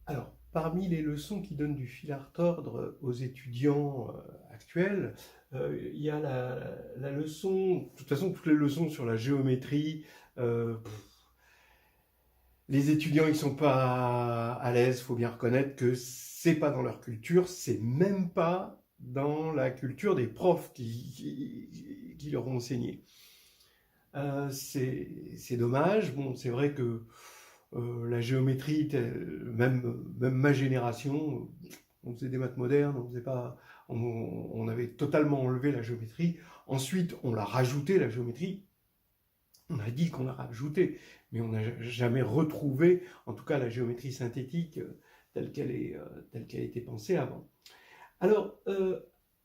Alors, parmi les leçons qui donnent du fil à retordre aux étudiants actuels, il y a la leçon, de toute façon, toutes les leçons sur la géométrie, les étudiants ils sont pas à l'aise, faut bien reconnaître que c'est pas dans leur culture, c'est même pas dans la culture des profs qui leur ont enseigné. C'est dommage. Bon, c'est vrai que la géométrie, même ma génération, on faisait des maths modernes, on faisait pas, on avait totalement enlevé la géométrie. Ensuite, on l'a rajouté, la géométrie. On a dit qu'on l'a rajouté, mais on n'a jamais retrouvé, en tout cas, la géométrie synthétique telle qu'elle a été pensée avant. Alors,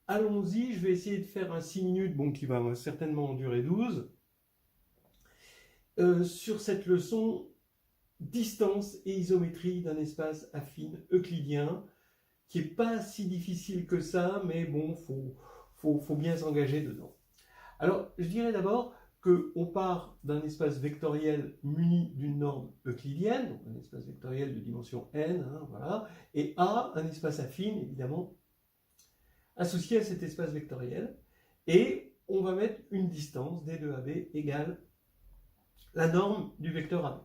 allons-y, je vais essayer de faire un 6 minutes, bon, qui va certainement en durer 12, sur cette leçon distance et isométrie d'un espace affine euclidien, qui n'est pas si difficile que ça, mais bon, faut bien s'engager dedans. Alors, je dirais d'abord qu'on part d'un espace vectoriel muni d'une norme euclidienne, donc un espace vectoriel de dimension n, hein, voilà, et A, un espace affine, évidemment, associé à cet espace vectoriel, et on va mettre une distance, d de AB, égale la norme du vecteur AB.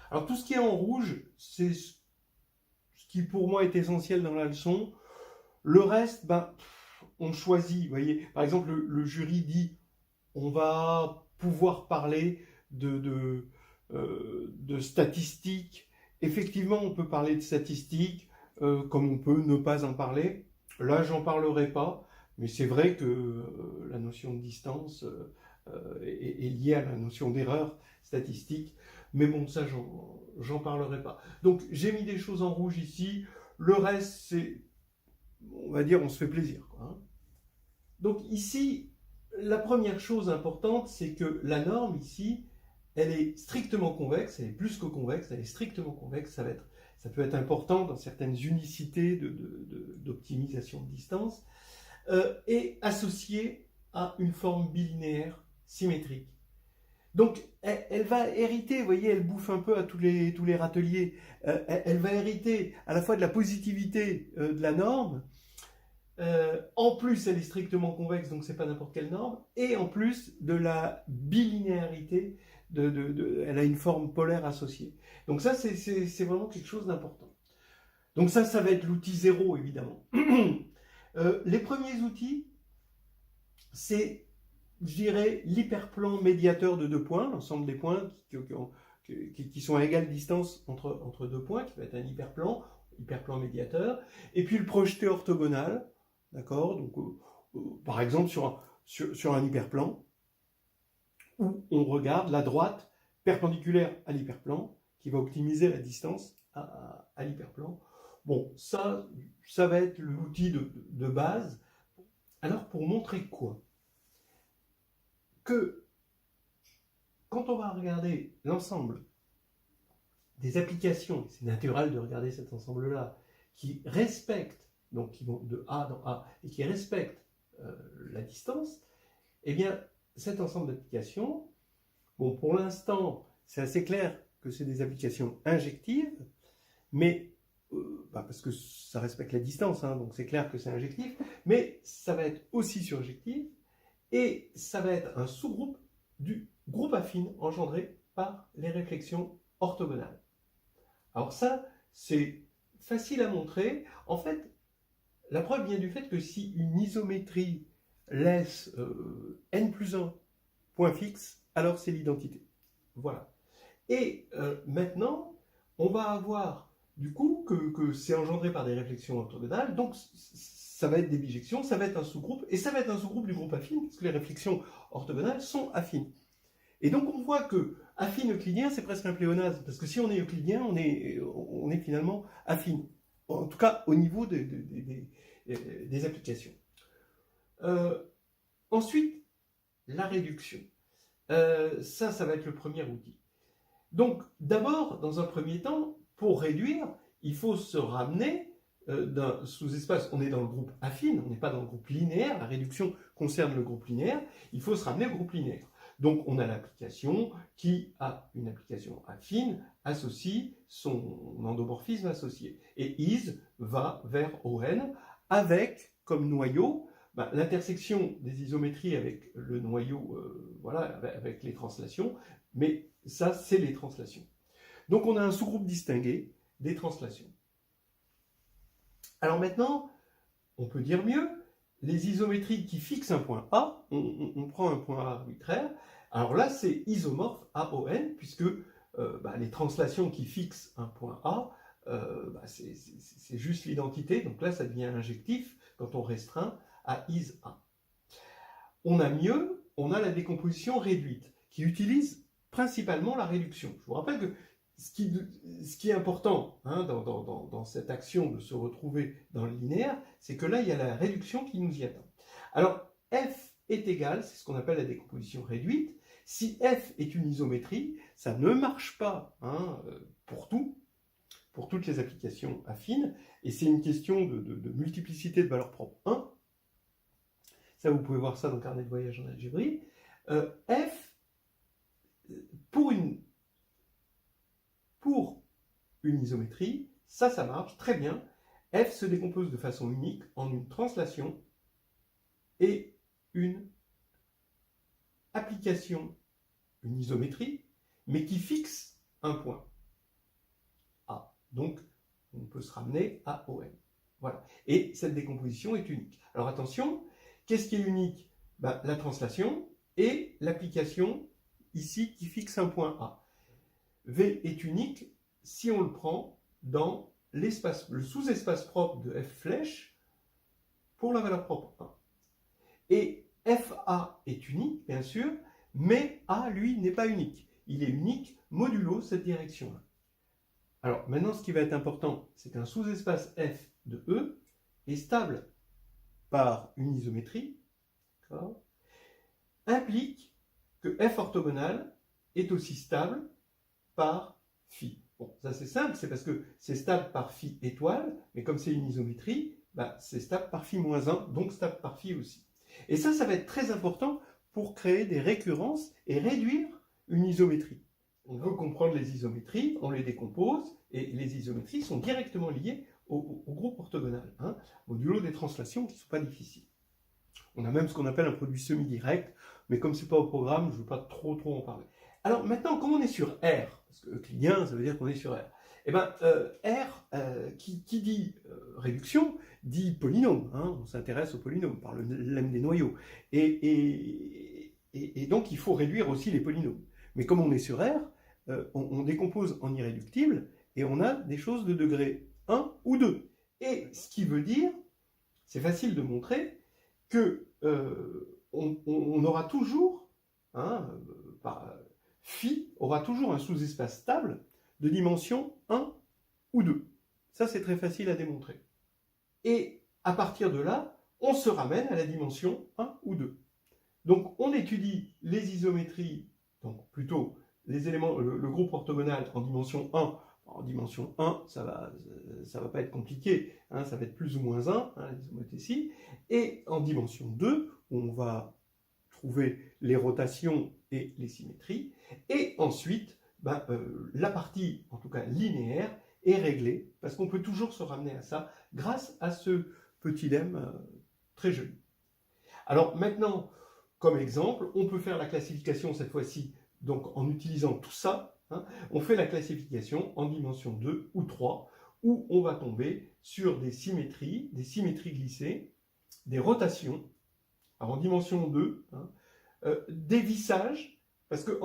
Alors tout ce qui est en rouge, c'est ce qui pour moi est essentiel dans la leçon. Le reste, ben, on choisit. Vous voyez, par exemple, le jury dit on va pouvoir parler de statistiques. Effectivement, on peut parler de statistiques, comme on peut ne pas en parler. Là, j'en parlerai pas, mais c'est vrai que la notion de distance est liée à la notion d'erreur statistique. Mais bon, ça, j'en parlerai pas. Donc, j'ai mis des choses en rouge ici. Le reste, c'est, on va dire, on se fait plaisir, quoi, hein. Donc ici, la première chose importante, c'est que la norme ici, elle est strictement convexe, elle est plus que convexe, elle est strictement convexe, ça peut être important dans certaines unicités d'optimisation de distance, et associée à une forme bilinéaire symétrique. Donc elle va hériter, vous voyez, elle bouffe un peu à tous les râteliers, elle va hériter à la fois de la positivité de la norme. En plus, elle est strictement convexe, donc c'est pas n'importe quelle norme, et en plus de la bilinéarité, elle a une forme polaire associée. Donc ça, c'est vraiment quelque chose d'important. Donc ça va être l'outil 0, évidemment. Les premiers outils, c'est, je dirais, l'hyperplan médiateur de deux points, l'ensemble des points qui sont à égale distance entre deux points, qui va être un hyperplan médiateur, et puis le projeté orthogonal. D'accord. Donc, par exemple, sur un hyperplan, où on regarde la droite perpendiculaire à l'hyperplan, qui va optimiser la distance à l'hyperplan. Bon, ça va être l'outil de base. Alors, pour montrer quoi? Que quand on va regarder l'ensemble des applications, c'est naturel de regarder cet ensemble-là, qui respectent, donc qui vont de A dans A, et qui respectent la distance, eh bien, cet ensemble d'applications, bon, pour l'instant, c'est assez clair que c'est des applications injectives, mais, parce que ça respecte la distance, hein, donc c'est clair que c'est injectif, mais ça va être aussi surjectif, et ça va être un sous-groupe du groupe affine engendré par les réflexions orthogonales. Alors ça, c'est facile à montrer. En fait, la preuve vient du fait que si une isométrie laisse n plus 1 point fixe, alors c'est l'identité. Voilà. Et maintenant, on va avoir du coup que c'est engendré par des réflexions orthogonales, donc ça va être des bijections, ça va être un sous-groupe, et ça va être un sous-groupe du groupe affine, parce que les réflexions orthogonales sont affines. Et donc on voit que affine euclidien, c'est presque un pléonasme, parce que si on est euclidien, on est finalement affine, en tout cas au niveau des applications. Ensuite, la réduction. Ça va être le premier outil. Donc d'abord, dans un premier temps, pour réduire, il faut se ramener d'un sous-espace. On est dans le groupe affine, on n'est pas dans le groupe linéaire, la réduction concerne le groupe linéaire, il faut se ramener au groupe linéaire. Donc on a l'application qui a une application affine, associe son endomorphisme associé. Et is va vers ON avec comme noyau l'intersection des isométries avec le noyau, voilà, avec les translations, mais ça c'est les translations. Donc on a un sous-groupe distingué des translations. Alors maintenant, on peut dire mieux, les isométries qui fixent un point A, on prend un point A arbitraire, alors là c'est isomorphe AON, puisque les translations qui fixent un point A, c'est juste l'identité, donc là ça devient injectif quand on restreint à is A. On a mieux, on a la décomposition réduite, qui utilise principalement la réduction. Je vous rappelle que ce qui est important dans cette action de se retrouver dans le linéaire, c'est que là, il y a la réduction qui nous y attend. Alors, f est égal, c'est ce qu'on appelle la décomposition réduite. Si f est une isométrie, ça ne marche pas pour toutes les applications affines, et c'est une question de multiplicité de valeurs propres 1. Ça, vous pouvez voir ça dans le carnet de voyage en algébrie. F, pour une isométrie, ça marche très bien. F se décompose de façon unique en une translation et une application, une isométrie, mais qui fixe un point A. Donc, on peut se ramener à OM. Voilà. Et cette décomposition est unique. Alors attention, qu'est-ce qui est unique? La translation et l'application ici qui fixe un point A. V est unique si on le prend dans l'espace, le sous-espace propre de F flèche pour la valeur propre 1. Et FA est unique, bien sûr, mais A, lui, n'est pas unique. Il est unique modulo cette direction-là. Alors, maintenant, ce qui va être important, c'est qu'un sous-espace F de E est stable par une isométrie, implique que F orthogonal est aussi stable par phi. Bon, ça c'est simple, c'est parce que c'est stable par phi étoile, mais comme c'est une isométrie, c'est stable par phi moins 1, donc stable par phi aussi. Et ça va être très important pour créer des récurrences et réduire une isométrie. On veut comprendre les isométries, on les décompose, et les isométries sont directement liées au groupe orthogonal, modulo des translations qui ne sont pas difficiles. On a même ce qu'on appelle un produit semi-direct, mais comme ce n'est pas au programme, je ne veux pas trop en parler. Alors maintenant, comme on est sur R, parce que euclidien, ça veut dire qu'on est sur R, R, qui dit réduction, dit polynôme, on s'intéresse au polynôme par le lemme des noyaux, et donc il faut réduire aussi les polynômes. Mais comme on est sur R, on décompose en irréductible, et on a des choses de degré 1 ou 2. Et ce qui veut dire, c'est facile de montrer, que on aura toujours, phi aura toujours un sous-espace stable de dimension 1 ou 2. Ça, c'est très facile à démontrer. Et à partir de là, on se ramène à la dimension 1 ou 2. Donc, on étudie les isométries, donc plutôt les éléments, le groupe orthogonal en dimension 1. En dimension 1, ça va pas être compliqué, ça va être plus ou moins 1, l'isométrie, et en dimension 2, où on va trouver les rotations et les symétries, et ensuite, la partie, en tout cas linéaire, est réglée, parce qu'on peut toujours se ramener à ça, grâce à ce petit lemme très joli. Alors maintenant, comme exemple, on peut faire la classification cette fois-ci, donc en utilisant tout ça, on fait la classification en dimension 2 ou 3, où on va tomber sur des symétries glissées, des rotations, alors en dimension 2, des vissages, parce que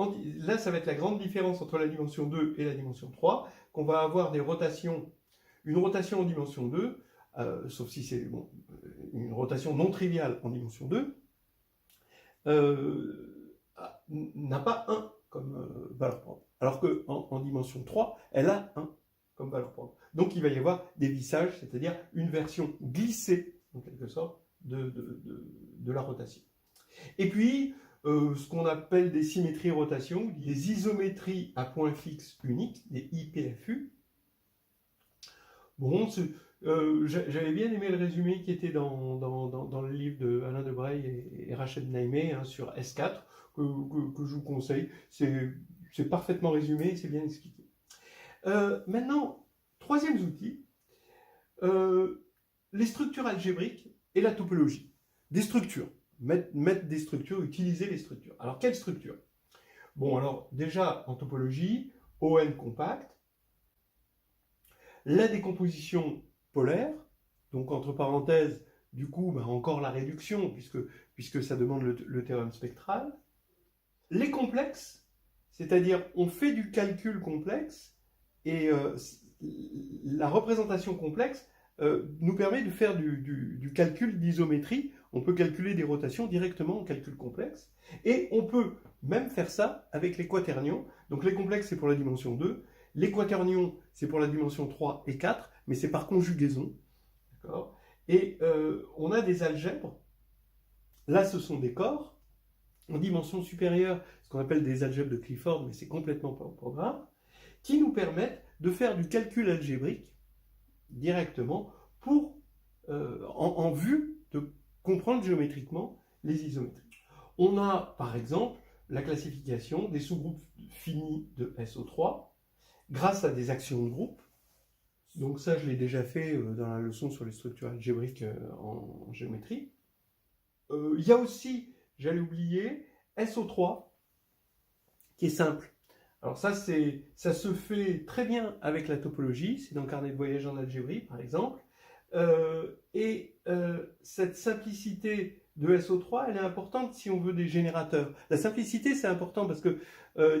là, ça va être la grande différence entre la dimension 2 et la dimension 3, qu'on va avoir des rotations, une rotation en dimension 2, sauf si c'est une rotation non triviale en dimension 2, n'a pas 1 comme valeur propre. Alors qu'en dimension 3, elle a 1 comme valeur propre. Donc il va y avoir des vissages, c'est-à-dire une version glissée, en quelque sorte, de la rotation. Et puis, ce qu'on appelle des symétries-rotations, des isométries à point fixe unique, des IPFU. Bon, j'avais bien aimé le résumé qui était dans le livre de Alain Debreuil et Rachel Naimé sur S4, que je vous conseille. C'est parfaitement résumé, c'est bien expliqué. Maintenant, troisième outil, les structures algébriques et la topologie. Des structures, mettre des structures, utiliser les structures. Alors, quelles structures? Bon, alors, déjà, en topologie, ON compact, la décomposition polaire, donc entre parenthèses, du coup, encore la réduction, puisque ça demande le théorème spectral. Les complexes, c'est-à-dire on fait du calcul complexe, et la représentation complexe nous permet de faire du calcul d'isométrie. On peut calculer des rotations directement en calcul complexe, et on peut même faire ça avec les quaternions. Donc les complexes, c'est pour la dimension 2, les quaternions, c'est pour la dimension 3 et 4, mais c'est par conjugaison. D'accord ? Et on a des algèbres. Là, ce sont des corps en dimension supérieure, ce qu'on appelle des algèbres de Clifford, mais c'est complètement pas au programme, qui nous permettent de faire du calcul algébrique directement en vue de comprendre géométriquement les isométries. On a, par exemple, la classification des sous-groupes finis de SO3 grâce à des actions de groupe. Donc ça, je l'ai déjà fait dans la leçon sur les structures algébriques en géométrie. Il y a aussi, j'allais oublier, SO3, qui est simple. Alors ça se fait très bien avec la topologie, c'est dans le carnet de voyage en algébrie, par exemple. Cette simplicité de SO3, elle est importante si on veut des générateurs. La simplicité, c'est important parce que,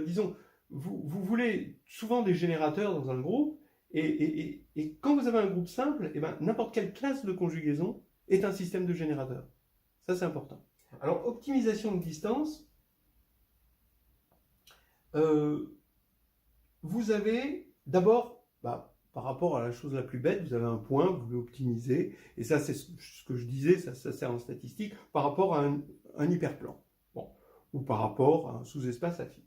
disons, vous voulez souvent des générateurs dans un groupe, et quand vous avez un groupe simple, n'importe quelle classe de conjugaison est un système de générateurs. Ça, c'est important. Alors, optimisation de distance, vous avez d'abord, par rapport à la chose la plus bête, vous avez un point, vous voulez optimiser, et ça, c'est ce que je disais, ça sert en statistique, par rapport à un hyperplan, ou par rapport à un sous-espace affine.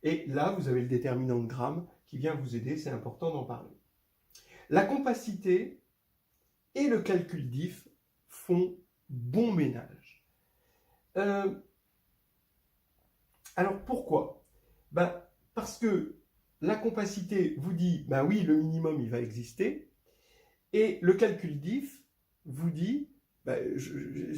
Et là, vous avez le déterminant de Gram qui vient vous aider, c'est important d'en parler. La compacité et le calcul diff font bon ménage. Alors pourquoi? Parce que la compacité vous dit, oui, le minimum il va exister, et le calcul diff vous dit,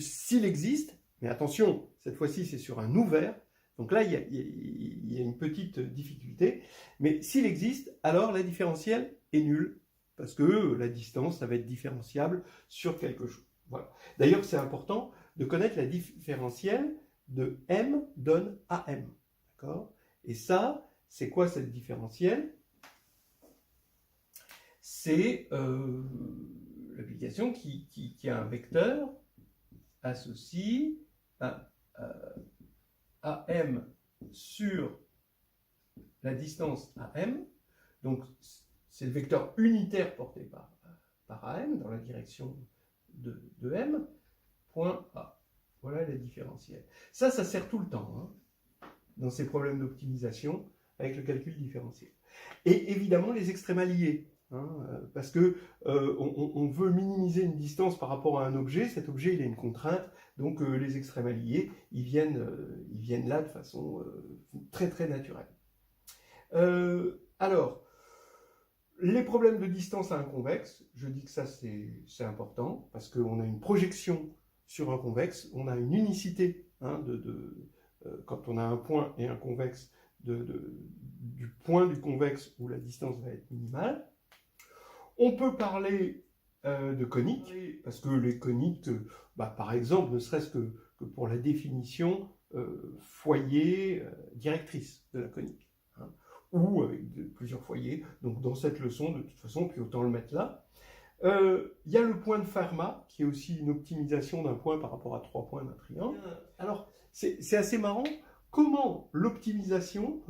s'il existe, mais attention, cette fois-ci c'est sur un ouvert, donc là il y a une petite difficulté, mais s'il existe, alors la différentielle est nulle, parce que la distance, ça va être différenciable sur quelque chose. Voilà. D'ailleurs, c'est important de connaître la différentielle de M donne AM. D'accord ? Et ça, c'est quoi cette différentielle? C'est l'application qui a un vecteur associe à AM sur la distance AM. Donc, c'est le vecteur unitaire porté par AM dans la direction de M, point A. Voilà la différentielle. Ça sert tout le temps dans ces problèmes d'optimisation avec le calcul différentiel. Et évidemment, les extrêmes alliés. Parce que on veut minimiser une distance par rapport à un objet. Cet objet, il a une contrainte. Donc, les extrêmes alliés, ils viennent là de façon très, très naturelle. Alors, les problèmes de distance à un convexe, je dis que ça c'est important, parce qu'on a une projection sur un convexe, on a une unicité, quand on a un point et un convexe, du point du convexe où la distance va être minimale. On peut parler de coniques, parce que les coniques, par exemple, ne serait-ce que pour la définition foyer directrice de la conique. Ou avec plusieurs foyers. Donc dans cette leçon, de toute façon, puis autant le mettre là. Il y a le point de Fermat, qui est aussi une optimisation d'un point par rapport à 3 points d'un triangle. Alors, c'est assez marrant comment l'optimisation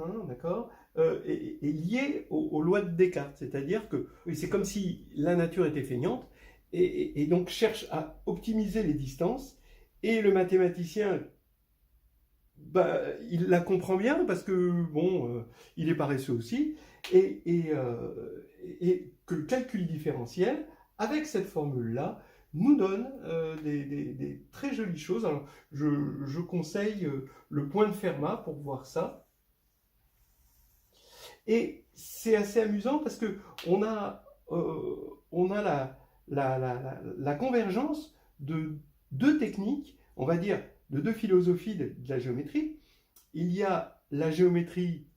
est liée aux lois de Descartes. C'est-à-dire que c'est comme si la nature était feignante, et donc cherche à optimiser les distances, et le mathématicien, il la comprend bien parce que il est paresseux aussi, et que le calcul différentiel, avec cette formule-là, nous donne des très jolies choses. Alors, je conseille le point de Fermat pour voir ça. Et c'est assez amusant parce que on a la convergence de deux techniques, on va dire, de deux philosophies de la géométrie. Il y a la géométrie,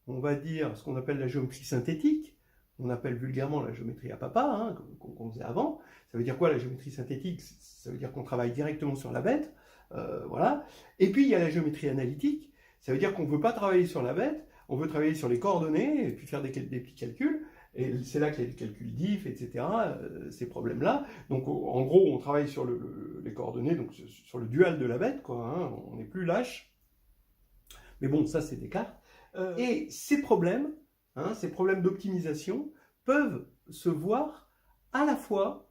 on va dire, ce qu'on appelle la géométrie synthétique, on appelle vulgairement la géométrie à papa, hein, qu'on faisait avant. Ça veut dire quoi la géométrie synthétique? Ça veut dire qu'on travaille directement sur la bête, voilà. Et puis il y a la géométrie analytique, ça veut dire qu'on ne veut pas travailler sur la bête, on veut travailler sur les coordonnées, et puis faire des petits calculs, et c'est là qu'il y a les calculs diff, etc., ces problèmes-là. Donc en gros, on travaille sur les coordonnées, donc sur le dual de la bête, quoi, hein, on n'est plus lâche. Mais bon, ça c'est Descartes. Et ces problèmes d'optimisation peuvent se voir à la fois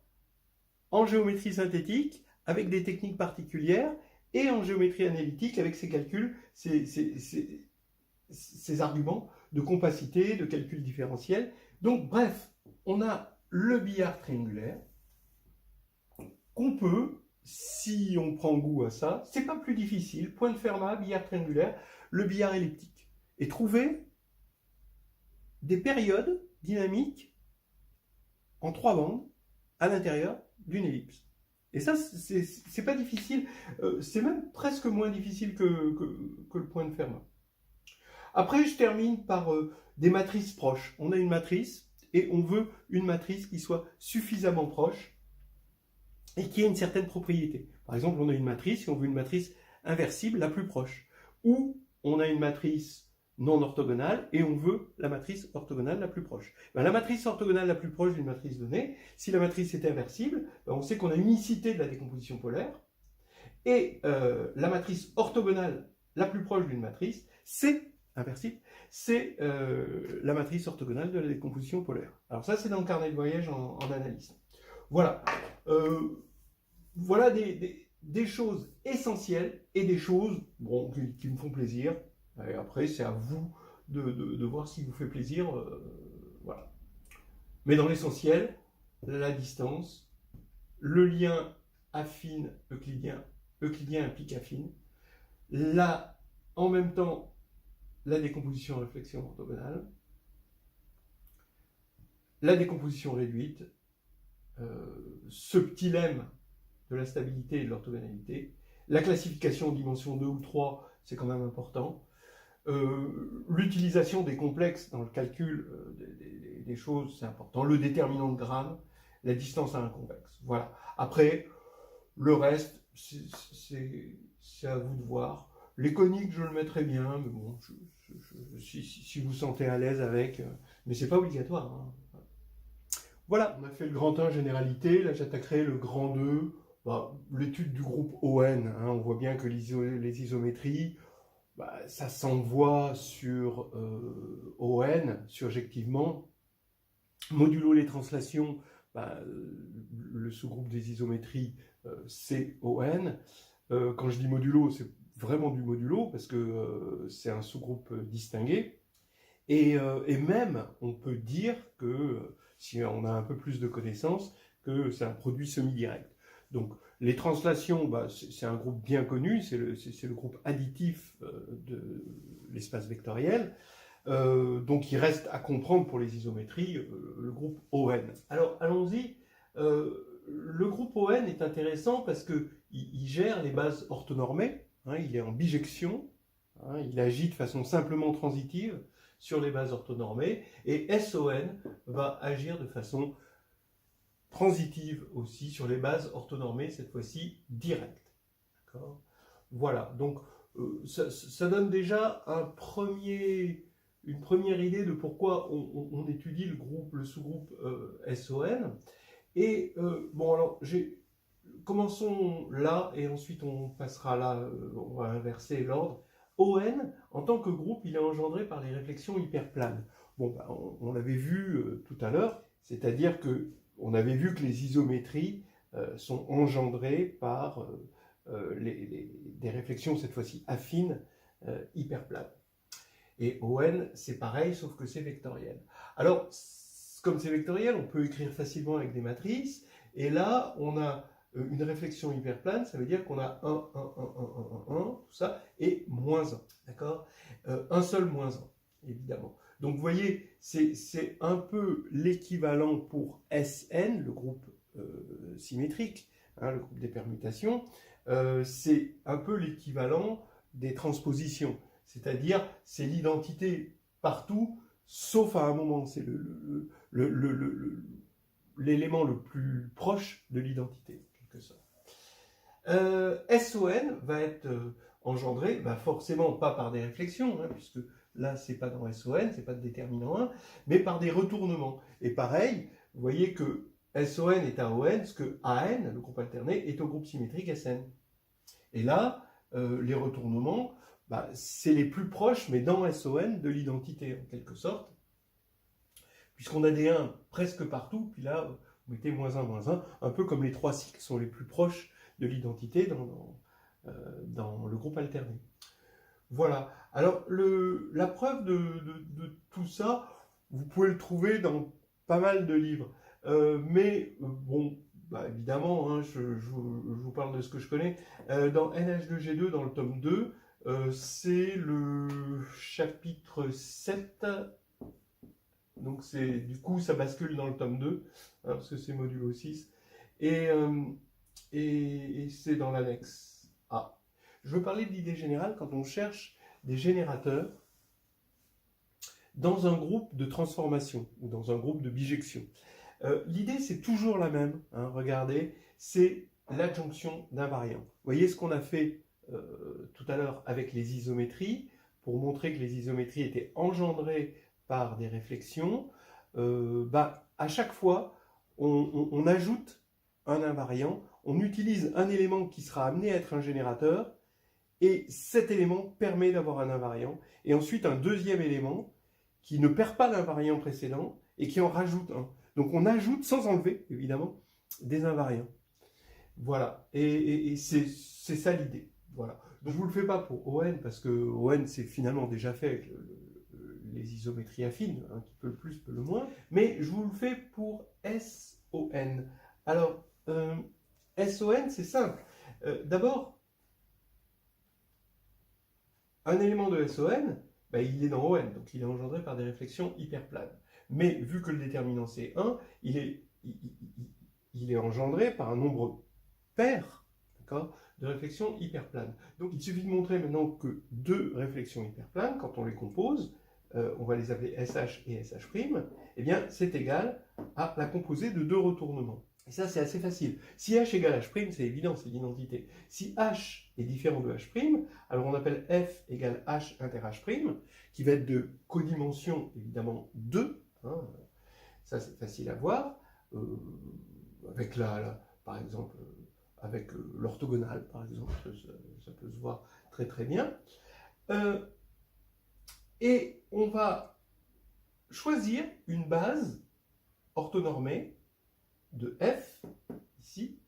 en géométrie synthétique, avec des techniques particulières, et en géométrie analytique, avec ces calculs, ces arguments de compacité, de calcul différentiel. Donc bref, on a le billard triangulaire, qu'on peut, si on prend goût à ça, c'est pas plus difficile, point de Fermat, billard triangulaire, le billard elliptique, et trouver des périodes dynamiques en 3 bandes à l'intérieur d'une ellipse. Et ça, c'est pas difficile, c'est même presque moins difficile que le point de Fermat. Après, je termine par des matrices proches. On a une matrice, et on veut une matrice qui soit suffisamment proche, et qui ait une certaine propriété. Par exemple, on a une matrice, et on veut une matrice inversible la plus proche. Ou on a une matrice non orthogonale, et on veut la matrice orthogonale la plus proche. La matrice orthogonale la plus proche d'une matrice donnée, si la matrice est inversible, on sait qu'on a unicité de la décomposition polaire, et la matrice orthogonale la plus proche d'une matrice, c'est inversible, c'est la matrice orthogonale de la décomposition polaire. Alors ça, c'est dans le carnet de voyage en analyse. Voilà. Voilà des choses essentielles et des choses bon, qui me font plaisir. Et après, c'est à vous de voir ce qui vous fait plaisir. Voilà. Mais dans l'essentiel, la distance, le lien affine-euclidien, euclidien implique affine, en même temps, la décomposition réflexion orthogonale, la décomposition réduite, ce petit lemme de la stabilité et de l'orthogonalité, la classification en dimension 2 ou 3, c'est quand même important, l'utilisation des complexes dans le calcul des choses, c'est important, le déterminant de Gram, la distance à un convexe. Voilà. Après, le reste, c'est à vous de voir. Les coniques, je le mettrai bien, mais bon, si vous sentez à l'aise avec, mais c'est pas obligatoire. Hein. Voilà, on a fait le grand 1 généralité, là j'attaquerai le grand 2, l'étude du groupe ON, hein, on voit bien que les isométries, ça s'envoie sur ON, surjectivement, modulo les translations, le sous-groupe des isométries, c'est ON. Quand je dis modulo, c'est vraiment du modulo, parce que c'est un sous-groupe distingué. Et même, on peut dire que, si on a un peu plus de connaissances, que c'est un produit semi-direct. Donc, les translations, c'est un groupe bien connu, c'est le groupe additif de l'espace vectoriel. Donc, il reste à comprendre pour les isométries le groupe ON. Alors, allons-y. Le groupe ON est intéressant parce qu'il gère les bases orthonormées, hein, il est en bijection, hein, il agit de façon simplement transitive sur les bases orthonormées, et SON va agir de façon transitive aussi sur les bases orthonormées, cette fois-ci directes. Voilà, donc ça donne déjà une première idée de pourquoi on étudie le sous-groupe SON. Et bon, alors, commençons là, et ensuite on passera là, on va inverser l'ordre. ON, en tant que groupe, il est engendré par les réflexions hyperplanes. Bon, on l'avait vu tout à l'heure, c'est-à-dire qu'on avait vu que les isométries sont engendrées par des réflexions, cette fois-ci affines, hyperplanes. Et ON, c'est pareil, sauf que c'est vectoriel. Alors, comme c'est vectoriel, on peut écrire facilement avec des matrices, et là, on a Une réflexion hyperplane, ça veut dire qu'on a 1, 1, 1, 1, 1, 1, 1, tout ça, et moins 1, d'accord? Un seul moins 1, évidemment. Donc vous voyez, c'est un peu l'équivalent pour Sn, le groupe symétrique, hein, le groupe des permutations, c'est un peu l'équivalent des transpositions, c'est-à-dire c'est l'identité partout, sauf à un moment, c'est l'élément le plus proche de l'identité, en quelque sorte. SON va être engendré, forcément pas par des réflexions, hein, puisque là c'est pas dans SON, c'est pas de déterminant 1, mais par des retournements. Et pareil, vous voyez que SON est à ON, ce que AN, le groupe alterné, est au groupe symétrique SN. Et là, les retournements, c'est les plus proches, mais dans SON, de l'identité, en quelque sorte, puisqu'on a des 1 presque partout, puis là, vous mettez moins 1, un peu comme les 3 cycles sont les plus proches de l'identité dans le groupe alterné. Voilà. Alors, la preuve de tout ça, vous pouvez le trouver dans pas mal de livres. Bon, évidemment, hein, je vous parle de ce que je connais. Dans NH2G2, dans le tome 2, c'est le chapitre 7. Donc, du coup, ça bascule dans le tome 2, hein, parce que c'est modulo 6. Et c'est dans l'annexe A. Je veux parler de l'idée générale quand on cherche des générateurs dans un groupe de transformation ou dans un groupe de bijection. L'idée, c'est toujours la même, hein, regardez, c'est l'adjonction d'invariants. Vous voyez ce qu'on a fait tout à l'heure avec les isométries, pour montrer que les isométries étaient engendrées par des réflexions. À chaque fois, on ajoute un invariant, on utilise un élément qui sera amené à être un générateur, et cet élément permet d'avoir un invariant, et ensuite un deuxième élément qui ne perd pas l'invariant précédent et qui en rajoute un. Donc on ajoute, sans enlever évidemment, des invariants. Voilà, et c'est ça l'idée. Voilà. Donc je ne vous le fais pas pour ON, parce que ON c'est finalement déjà fait avec les isométries affines, hein, qui peut le plus, peut le moins, mais je vous le fais pour SON. Alors, SON, c'est simple. D'abord, un élément de SON, il est dans ON, donc il est engendré par des réflexions hyperplanes. Mais vu que le déterminant c'est 1, il est engendré par un nombre pair, de réflexions hyperplanes. Donc il suffit de montrer maintenant que deux réflexions hyperplanes, quand on les compose, on va les appeler SH et SH', eh bien c'est égal à la composée de deux retournements. Et ça, c'est assez facile. Si H égale H', c'est évident, c'est l'identité. Si H est différent de H', alors on appelle F égale H inter H', qui va être de codimension, évidemment, 2. Hein. Ça, c'est facile à voir. Avec par exemple, avec l'orthogonale, par exemple, ça peut se voir très très bien. Et on va choisir une base orthonormée de F, ici,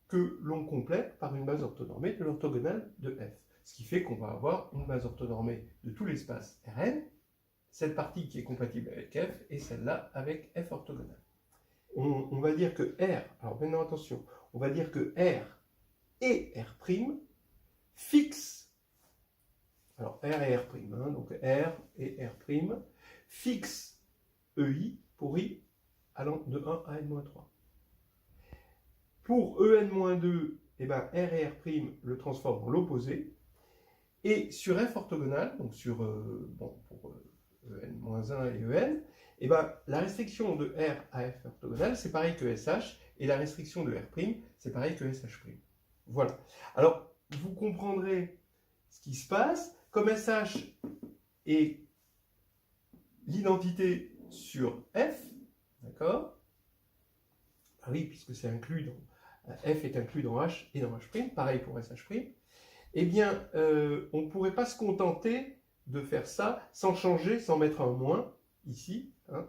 que l'on complète par une base orthonormée de l'orthogonale de F. Ce qui fait qu'on va avoir une base orthonormée de tout l'espace Rn, cette partie qui est compatible avec F, et celle-là avec F orthogonale. On va dire que R, alors maintenant attention, on va dire que R et R' fixent, alors R et R', hein, donc R et R' fixent EI pour I allant de 1 à n-3. Pour En-2, R et R' le transforment en l'opposé, et sur F orthogonale, donc sur pour En-1 et En, la restriction de R à F orthogonale, c'est pareil que SH, et la restriction de R', c'est pareil que SH'. Voilà. Alors, vous comprendrez ce qui se passe. Comme SH est l'identité sur F, d'accord? Ah oui, puisque c'est inclus dans... F est inclus dans H et dans H', pareil pour SH', eh bien, on ne pourrait pas se contenter de faire ça sans changer, sans mettre un moins, ici. Hein.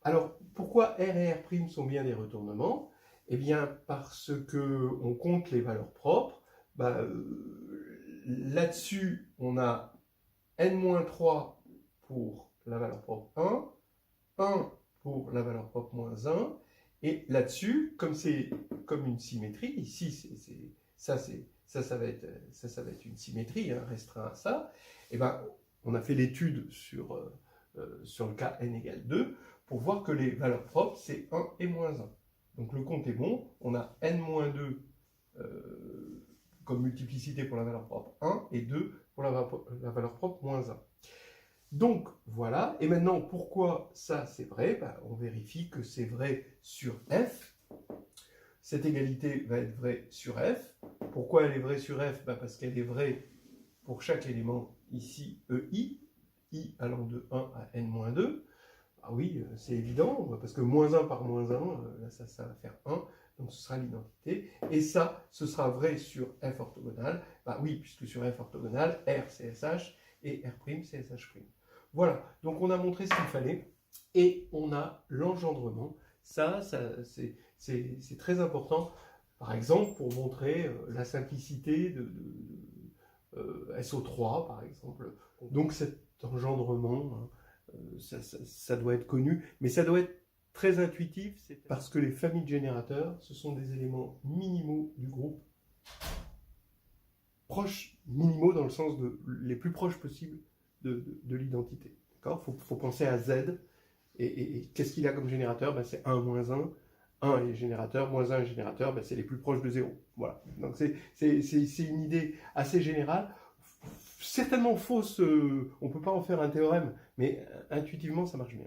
Alors, pourquoi R et R' sont bien des retournements? Eh bien, parce qu'on compte les valeurs propres. Là-dessus, on a n-3 pour la valeur propre 1, 1 pour la valeur propre moins 1, Et là-dessus, comme c'est comme une symétrie, ici, ça va être une symétrie, hein, restreint à ça, et ben, on a fait l'étude sur le cas n égale 2, pour voir que les valeurs propres, c'est 1 et moins 1. Donc le compte est bon, on a n-2 comme multiplicité pour la valeur propre 1 et 2 pour la valeur propre moins 1. Donc voilà, et maintenant pourquoi ça c'est vrai? Ben, on vérifie que c'est vrai sur f. Cette égalité va être vraie sur f. Pourquoi elle est vraie sur f? Ben, parce qu'elle est vraie pour chaque élément ici EI, I allant de 1 à n-2. Ah oui, c'est évident, parce que moins 1 par moins 1, là, ça va faire 1, donc ce sera l'identité. Et ça, ce sera vrai sur f orthogonal. Bah oui, puisque sur f orthogonal, R c'est SH et R' c'est SH'. Voilà, donc on a montré ce qu'il fallait, et on a l'engendrement. Ça c'est très important, par exemple, pour montrer la simplicité de SO3, par exemple. Donc cet engendrement, hein, ça doit être connu, mais ça doit être très intuitif, parce que les familles de générateurs, ce sont des éléments minimaux du groupe, proches, minimaux dans le sens de les plus proches possibles de l'identité. D'accord ? Faut penser à Z, et qu'est-ce qu'il a comme générateur? Ben, c'est 1 moins 1. 1 est générateur, moins 1 est générateur, ben, c'est les plus proches de 0. Voilà. Donc c'est une idée assez générale, certainement fausse, on ne peut pas en faire un théorème, mais intuitivement ça marche bien.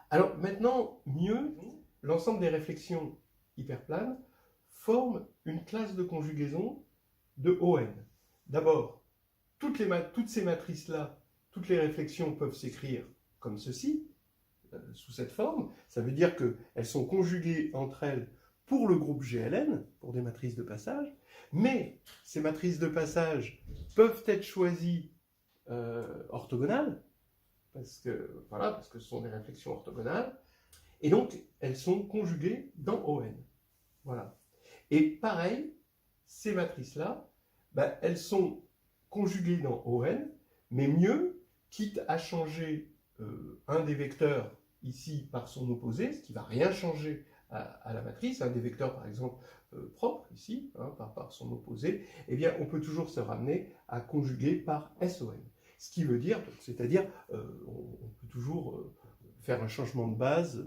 Alors maintenant, mieux, l'ensemble des réflexions hyperplanes forment une classe de conjugaison de ON. D'abord, toutes ces matrices-là, toutes les réflexions peuvent s'écrire comme ceci, sous cette forme. Ça veut dire qu'elles sont conjuguées entre elles pour le groupe GLN, pour des matrices de passage, mais ces matrices de passage peuvent être choisies orthogonales, parce que ce sont des réflexions orthogonales, et donc elles sont conjuguées dans ON. Voilà. Et pareil, ces matrices-là, ben, elles sont conjuguées dans ON, mais mieux, quitte à changer un des vecteurs ici par son opposé, ce qui ne va rien changer à la matrice, un des vecteurs par exemple propre ici, hein, par son opposé, eh bien on peut toujours se ramener à conjuguer par SON. Ce qui veut dire, c'est-à-dire on peut toujours faire un changement de base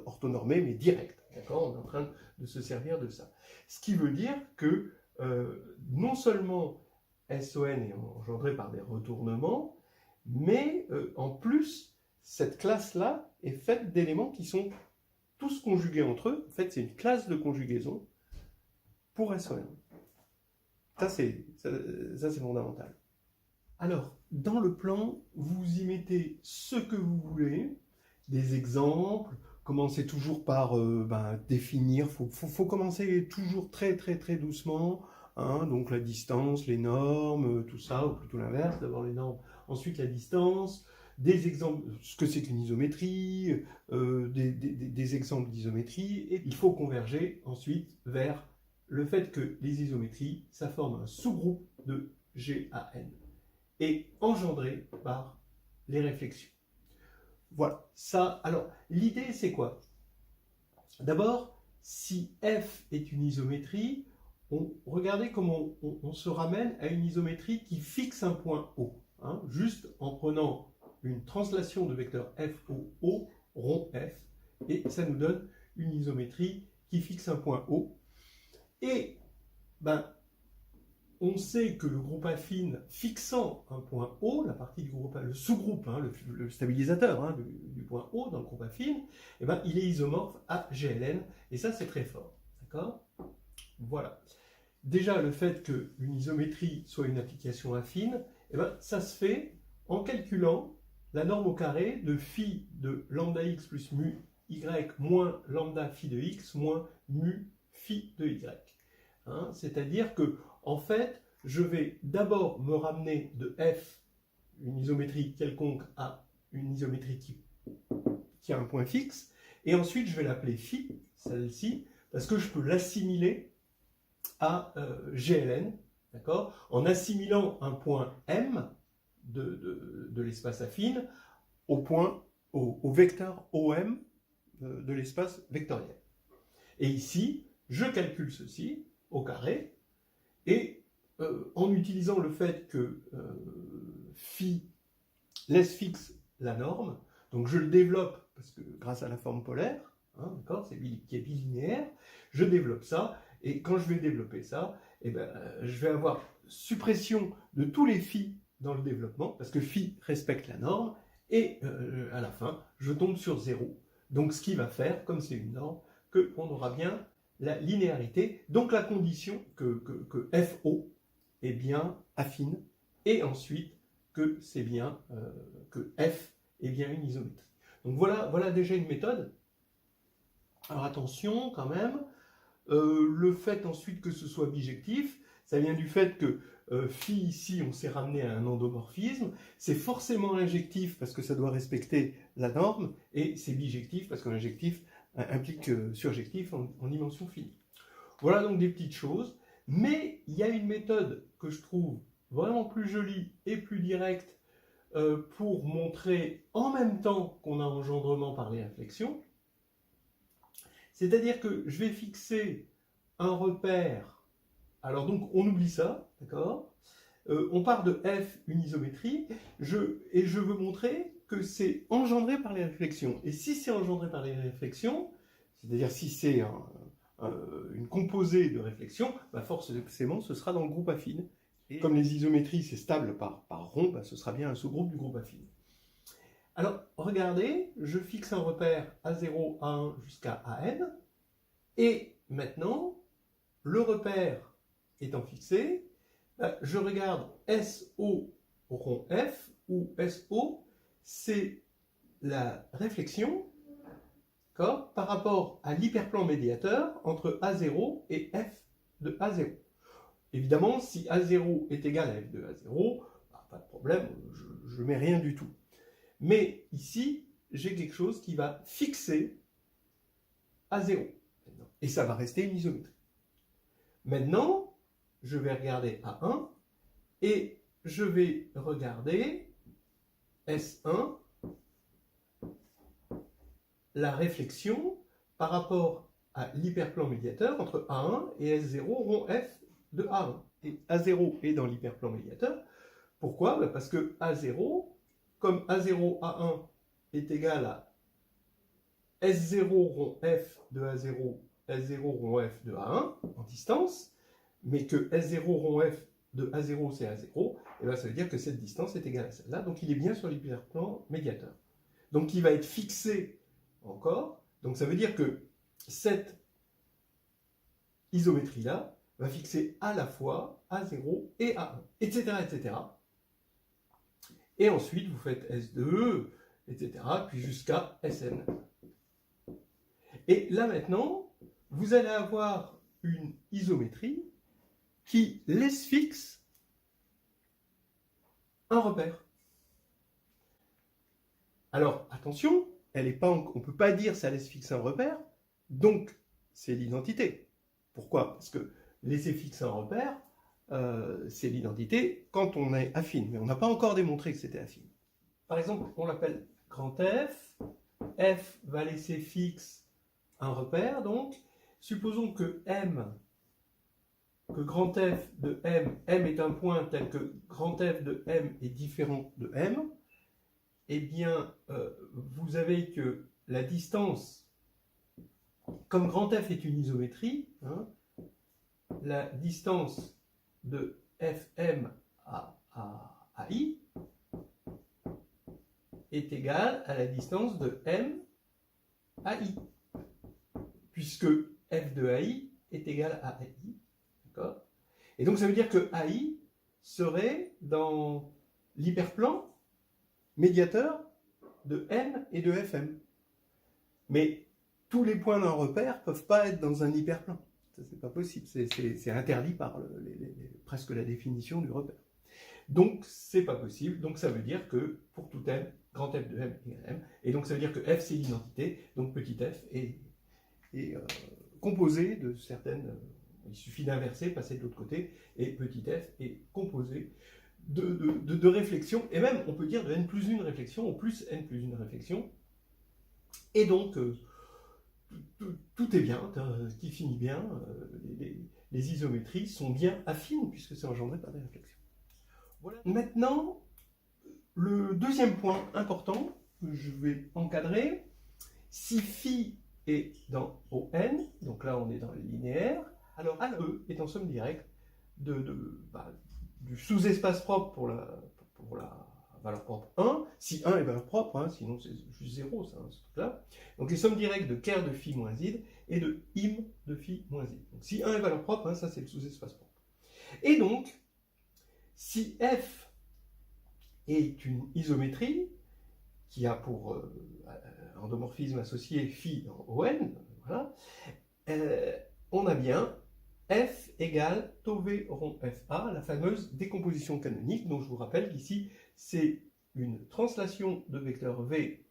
orthonormé, mais direct. D'accord ? On est en train de se servir de ça. Ce qui veut dire que non seulement SON est engendré par des retournements, mais en plus, cette classe-là est faite d'éléments qui sont tous conjugués entre eux. En fait, c'est une classe de conjugaison pour SON. Ça, c'est fondamental. Alors, dans le plan, vous y mettez ce que vous voulez, des exemples. Commencez toujours par définir. Faut commencer toujours très doucement. Hein, donc la distance, les normes, tout ça, ou plutôt l'inverse. D'abord les normes, ensuite la distance. Des exemples, ce que c'est qu'une isométrie, des exemples d'isométrie. Et il faut converger ensuite vers le fait que les isométries, ça forme un sous-groupe de GAN et engendré par les réflexions. Voilà, ça, alors, l'idée c'est quoi? D'abord, si F est une isométrie, regardez comment on se ramène à une isométrie qui fixe un point O, hein, juste en prenant une translation de vecteur F au O, rond F, et ça nous donne une isométrie qui fixe un point O. Et, on sait que le groupe affine fixant un point O, la partie du groupe, le sous-groupe, hein, le stabilisateur hein, du point O dans le groupe affine, il est isomorphe à GLN, et ça c'est très fort. D'accord ? Voilà. Déjà, le fait qu'une isométrie soit une application affine, ça se fait en calculant la norme au carré de phi de lambda x plus mu y moins lambda phi de x moins mu phi de y. Hein, c'est-à-dire que en fait, je vais d'abord me ramener de f, une isométrie quelconque, à une isométrie qui a un point fixe, et ensuite je vais l'appeler phi, celle-ci, parce que je peux l'assimiler à GLN, d'accord, en assimilant un point M de l'espace affine au vecteur OM de l'espace vectoriel. Et ici, je calcule ceci au carré, et en utilisant le fait que phi laisse fixe la norme, donc je le développe, parce que grâce à la forme polaire, hein, d'accord, qui est bilinéaire, je développe ça, et quand je vais développer ça, eh ben, je vais avoir suppression de tous les phi dans le développement, parce que phi respecte la norme, et à la fin, je tombe sur 0. Donc ce qui va faire, comme c'est une norme, qu'on aura bien la linéarité, donc la condition que FO est bien affine, et ensuite que c'est bien que F est bien une isométrie. Donc voilà déjà une méthode. Alors attention quand même, le fait ensuite que ce soit bijectif, ça vient du fait que phi ici, on s'est ramené à un endomorphisme, c'est forcément injectif parce que ça doit respecter la norme, et c'est bijectif parce que l'injectif implique surjectif en dimension finie. Voilà donc des petites choses, mais il y a une méthode que je trouve vraiment plus jolie et plus directe pour montrer en même temps qu'on a engendrement par les réflexions. C'est-à-dire que je vais fixer un repère. Alors donc on oublie ça, d'accord, on part de F, une isométrie, et je veux montrer que c'est engendré par les réflexions. Et si c'est engendré par les réflexions, c'est-à-dire si c'est une composée de réflexions, bah forcément ce sera dans le groupe affine. Et comme les isométries c'est stable par rond, bah ce sera bien un sous-groupe du groupe affine. Alors regardez, je fixe un repère A0, A1 jusqu'à AN, et maintenant, le repère étant fixé, bah, je regarde SO rond F, où SO, c'est la réflexion par rapport à l'hyperplan médiateur entre A0 et F de A0. Évidemment, si A0 est égal à F de A0, bah, pas de problème, je ne mets rien du tout. Mais ici, j'ai quelque chose qui va fixer A0. Et ça va rester une isométrie. Maintenant, je vais regarder A1 et je vais regarder S1, la réflexion par rapport à l'hyperplan médiateur entre A1 et S0 rond F de A1. Et A0 est dans l'hyperplan médiateur. Pourquoi? Bah parce que A0, comme A0, A1 est égal à S0 rond F de A0, S0 rond F de A1 en distance, mais que S0 rond F de A0 c'est A0, et bien ça veut dire que cette distance est égale à celle-là, donc il est bien sur l'hyperplan médiateur. Donc il va être fixé encore, donc ça veut dire que cette isométrie-là va fixer à la fois A0 et A1, etc., etc. Et ensuite vous faites S2, etc., puis jusqu'à Sn. Et là maintenant, vous allez avoir une isométrie qui laisse fixe un repère. Alors attention, on ne peut pas dire ça laisse fixer un repère, donc c'est l'identité. Pourquoi? Parce que laisser fixer un repère, c'est l'identité quand on est affine, mais on n'a pas encore démontré que c'était affine. Par exemple, on l'appelle grand F, F va laisser fixe un repère, donc supposons que grand F de M est un point tel que grand F de M est différent de M, eh bien, vous avez que la distance, comme grand F est une isométrie, hein, la distance de Fm à I est égale à la distance de M à I, puisque F de AI est égal à AI. D'accord ? Et donc ça veut dire que AI serait dans l'hyperplan médiateur de N et de Fm. Mais tous les points d'un repère ne peuvent pas être dans un hyperplan. Ça, c'est pas possible. C'est interdit par presque la définition du repère. Donc, c'est pas possible. Donc, ça veut dire que pour tout M, grand F de M égale M. Et donc, ça veut dire que F, c'est l'identité. Donc, petit f est composé de certaines... il suffit d'inverser, passer de l'autre côté. Et petit f est composé de réflexions. Et même, on peut dire de n plus 1 réflexion ou plus n plus 1 réflexion. Et donc, tout est bien, qui finit bien, les isométries sont bien affines puisque c'est engendré par des réflexions. Voilà. Maintenant, le deuxième point important que je vais encadrer, si phi est dans ON, donc là on est dans le linéaire, alors E est en somme directe du sous-espace propre pour la valeur propre 1, si 1 est valeur propre, hein, sinon c'est juste 0, ça, ce truc-là. Donc les sommes directes de ker de phi moins id et de im de phi moins id. Donc si 1 est valeur propre, hein, ça c'est le sous-espace propre. Et donc, si f est une isométrie qui a pour endomorphisme associé phi dans ON, voilà, on a bien f égale tau v rond fa, la fameuse décomposition canonique, dont je vous rappelle qu'ici, c'est une translation de vecteur v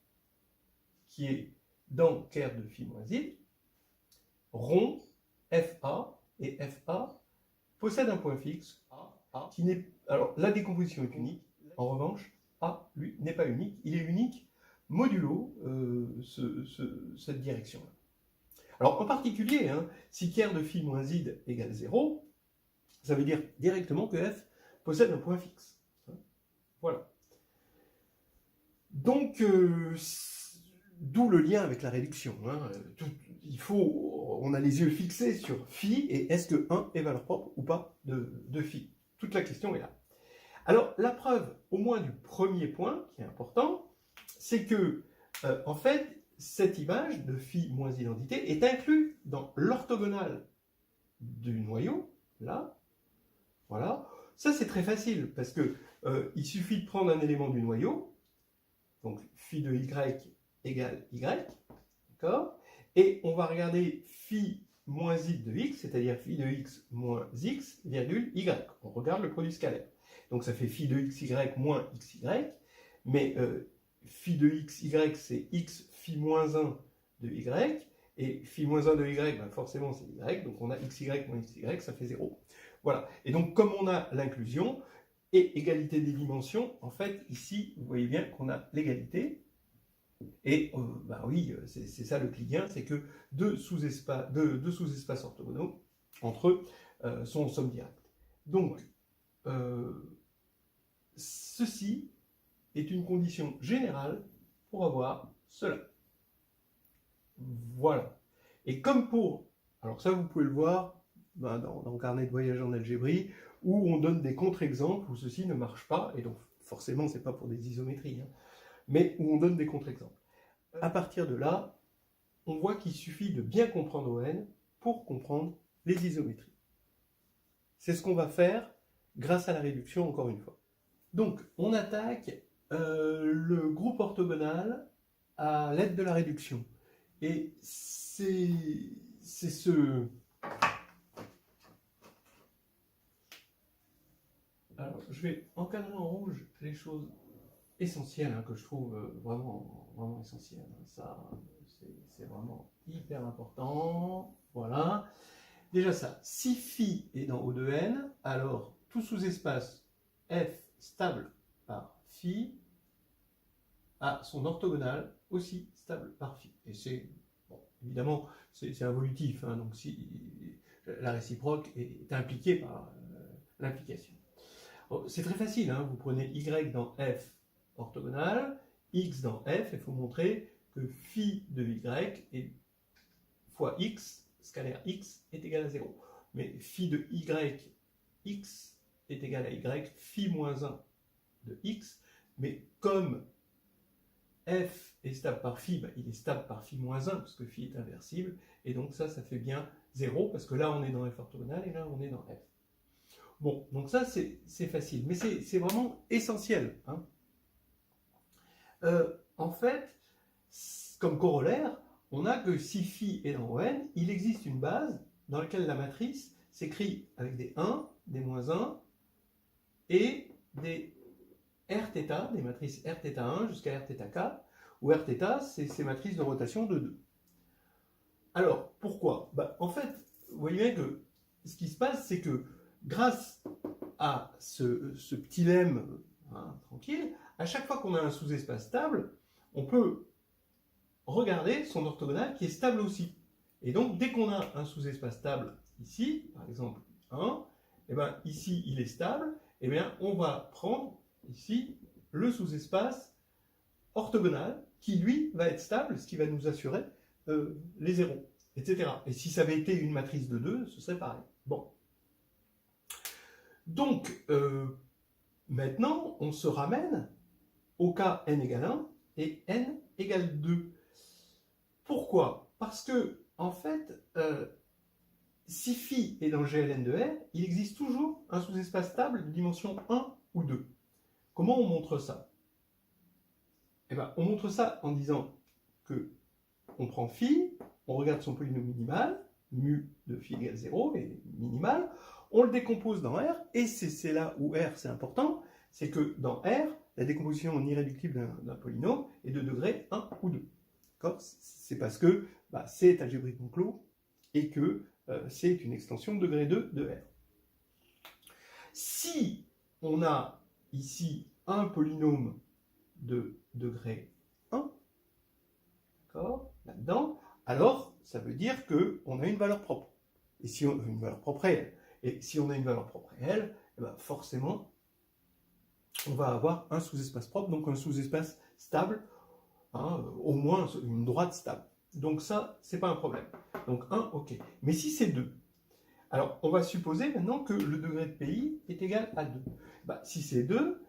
qui est dans ker de phi moins i, rond fa, et fa possède un point fixe, qui n'est... Alors, la décomposition est unique, en revanche, a, lui, n'est pas unique, il est unique modulo cette direction-là. Alors, en particulier, hein, si ker de phi moins id égale 0, ça veut dire directement que f possède un point fixe. Voilà. Donc, d'où le lien avec la réduction. Hein. On a les yeux fixés sur phi, et est-ce que 1 est valeur propre ou pas de phi? Toute la question est là. Alors, la preuve, au moins du premier point, qui est important, c'est que, en fait, cette image de phi moins identité est inclue dans l'orthogonale du noyau, là. Voilà. Ça, c'est très facile, parce que il suffit de prendre un élément du noyau, donc phi de y égale y, d'accord? Et on va regarder phi moins i de x, c'est-à-dire phi de x moins x, virgule y. On regarde le produit scalaire. Donc ça fait phi de xy moins xy, mais phi de xy, c'est x phi moins 1 de y, et phi moins 1 de y, ben forcément c'est y, donc on a xy moins xy, ça fait 0. Voilà. Et donc comme on a l'inclusion et égalité des dimensions, en fait ici vous voyez bien qu'on a l'égalité. Et bah oui, c'est ça le client, c'est que deux sous-espaces orthogonaux entre eux sont en somme directe. Donc, ceci est une condition générale pour avoir cela. Voilà. Et comme pour... Alors ça, vous pouvez le voir dans le carnet de voyage en algébrie, où on donne des contre-exemples où ceci ne marche pas, et donc forcément, ce n'est pas pour des isométries, hein, mais où on donne des contre-exemples. À partir de là, on voit qu'il suffit de bien comprendre ON pour comprendre les isométries. C'est ce qu'on va faire grâce à la réduction, encore une fois. Donc, on attaque le groupe orthogonal à l'aide de la réduction. Et c'est ce... Alors, je vais encadrer en rouge les choses essentielles, hein, que je trouve vraiment essentielles. Ça, c'est vraiment hyper important. Voilà. Déjà ça, si phi est dans O de n, alors tout sous-espace f stable par phi a son orthogonale aussi stable par phi. Et c'est, bon, évidemment, c'est involutif, hein, donc si la réciproque est impliquée par l'implication. C'est très facile, hein, vous prenez y dans f orthogonale, x dans f, il faut montrer que phi de y est fois x, scalaire x, est égal à 0. Mais phi de y, x, est égal à y, phi moins 1 de x, mais comme f est stable par phi, ben, il est stable par phi moins 1, parce que phi est inversible, et donc ça fait bien 0, parce que là on est dans f orthogonale, et là on est dans f. Bon, donc ça c'est facile, mais c'est vraiment essentiel. Hein. En fait, comme corollaire, on a que si phi est dans ON, il existe une base dans laquelle la matrice s'écrit avec des 1, des moins 1, et des Rθ, des matrices Rθ1 jusqu'à Rθk, où Rθ, c'est ces matrices de rotation de 2. Alors, pourquoi? Ben, en fait, vous voyez bien que ce qui se passe, c'est que grâce à ce petit lemme, hein, tranquille, à chaque fois qu'on a un sous-espace stable, on peut regardez son orthogonale qui est stable aussi. Et donc, dès qu'on a un sous-espace stable ici, par exemple 1, et bien ici il est stable, et bien on va prendre ici le sous-espace orthogonal qui lui va être stable, ce qui va nous assurer les zéros, etc. Et si ça avait été une matrice de 2, ce serait pareil. Bon. Donc, maintenant, on se ramène au cas n égale 1 et n égale 2. Pourquoi? Parce que, en fait, si phi est dans le GLN de R, il existe toujours un sous-espace stable de dimension 1 ou 2. Comment on montre ça? Eh bien, on montre ça en disant que on prend phi, on regarde son polynôme minimal, mu de phi égale 0, et minimal, on le décompose dans R, et c'est là où R c'est important, c'est que dans R, la décomposition en irréductible d'un polynôme est de degré 1 ou 2. C'est parce que c'est algébriquement clos, et que c'est une extension de degré 2 de R. Si on a ici un polynôme de degré 1, d'accord, là-dedans, alors ça veut dire qu'on a une valeur propre. Et si on a une valeur propre réelle, et si on a une valeur propre réelle, eh ben forcément, on va avoir un sous-espace propre, donc un sous-espace stable, hein, au moins une droite stable. Donc ça, c'est pas un problème. Donc 1, ok. Mais si c'est 2, alors on va supposer maintenant que le degré de PI est égal à 2. Si c'est 2,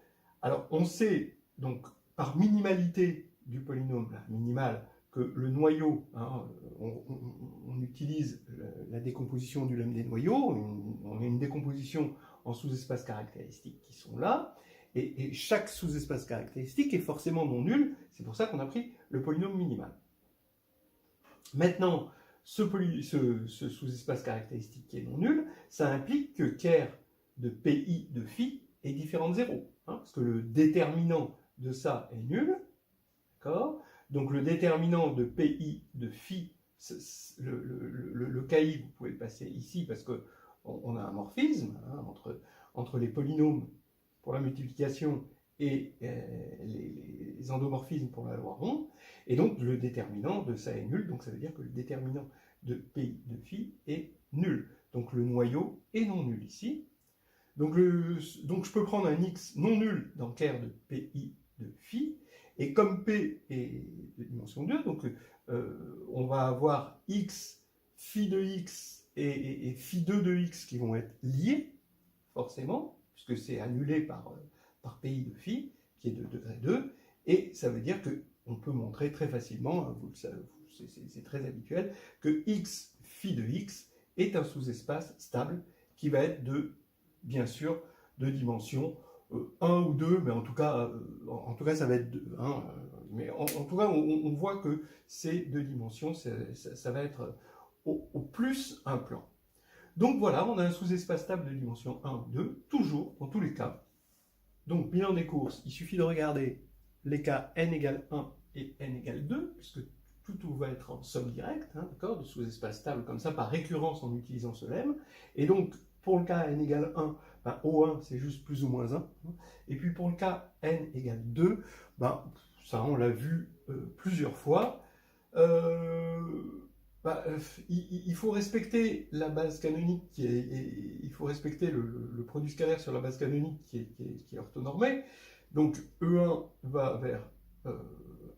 alors on sait, donc par minimalité du polynôme là, minimal, que le noyau, hein, on utilise la décomposition du lemme des noyaux, on a une décomposition en sous-espaces caractéristiques qui sont là, et chaque sous-espace caractéristique est forcément non nul, c'est pour ça qu'on a pris le polynôme minimal. Maintenant, ce sous-espace caractéristique qui est non nul, ça implique que ker de PI de phi est différent de 0, hein, parce que le déterminant de ça est nul, d'accord? Donc le déterminant de PI de phi, le KI, vous pouvez le passer ici parce qu'on a un morphisme hein, entre les polynômes pour la multiplication et les endomorphismes pour la loi ronde, et donc le déterminant de ça est nul, donc ça veut dire que le déterminant de PI de phi est nul. Donc le noyau est non nul ici. Donc je peux prendre un x non nul dans ker de PI de phi, et comme P est de dimension 2, donc on va avoir x, phi de x et phi 2 de x qui vont être liés, forcément, puisque c'est annulé par PI de phi, qui est de degré 2, et ça veut dire qu'on peut montrer très facilement, hein, c'est très habituel, que x, phi de x est un sous-espace stable qui va être bien sûr, de dimension 1 ou 2, mais en tout cas ça va être 2. Hein, mais en tout cas, on voit que c'est deux dimensions, ça va être au plus un plan. Donc voilà, on a un sous-espace stable de dimension 1 ou 2, toujours, dans tous les cas. Donc, bilan des courses, il suffit de regarder les cas n égale 1 et n égale 2, puisque tout va être en somme directe, hein, d'accord, de sous-espace stable comme ça, par récurrence en utilisant ce lemme. Et donc, pour le cas n égale 1, O1 c'est juste plus ou moins 1. Et puis pour le cas n égale 2, ça on l'a vu plusieurs fois. Il faut respecter la base canonique, il faut respecter le produit scalaire sur la base canonique qui est orthonormée. Donc E1 va vers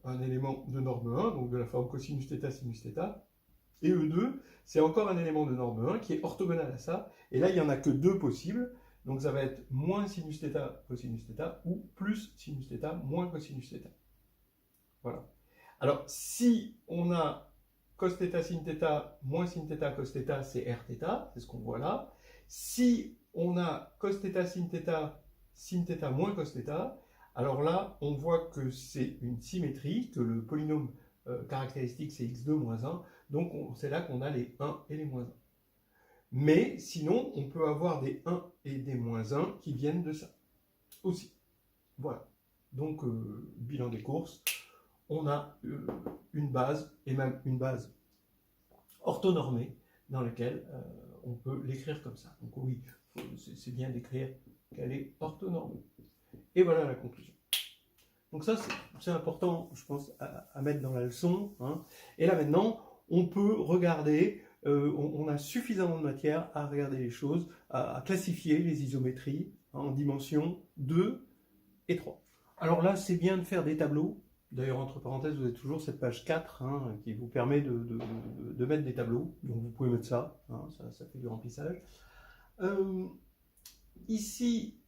un élément de norme 1, donc de la forme cosinus θ sinus θ. Et E2, c'est encore un élément de norme 1 qui est orthogonal à ça. Et là, il n'y en a que deux possibles. Donc ça va être moins sinus θ cosinus θ ou plus sinus θ moins cosinus θ. Voilà. Alors, si on a cos θ sin θ moins sin θ cos θ, c'est rθ, c'est ce qu'on voit là. Si on a cos θ sin θ moins cos θ, alors là, on voit que c'est une symétrie, que le polynôme caractéristique c'est x2 moins 1, donc c'est là qu'on a les 1 et les moins 1. Mais sinon, on peut avoir des 1 et des moins 1 qui viennent de ça aussi. Voilà. Donc, bilan des courses, on a une base, et même une base orthonormée, dans laquelle on peut l'écrire comme ça. Donc oui, c'est bien d'écrire qu'elle est orthonormée. Et voilà la conclusion. Donc ça, c'est important, je pense, à mettre dans la leçon. Hein. Et là maintenant, on peut regarder, on a suffisamment de matière à regarder les choses, à classifier les isométries hein, en dimensions 2 et 3. Alors là, c'est bien de faire des tableaux. D'ailleurs, entre parenthèses, vous avez toujours cette page 4 hein, qui vous permet de mettre des tableaux. Donc vous pouvez mettre ça, hein, ça fait du remplissage. Ici,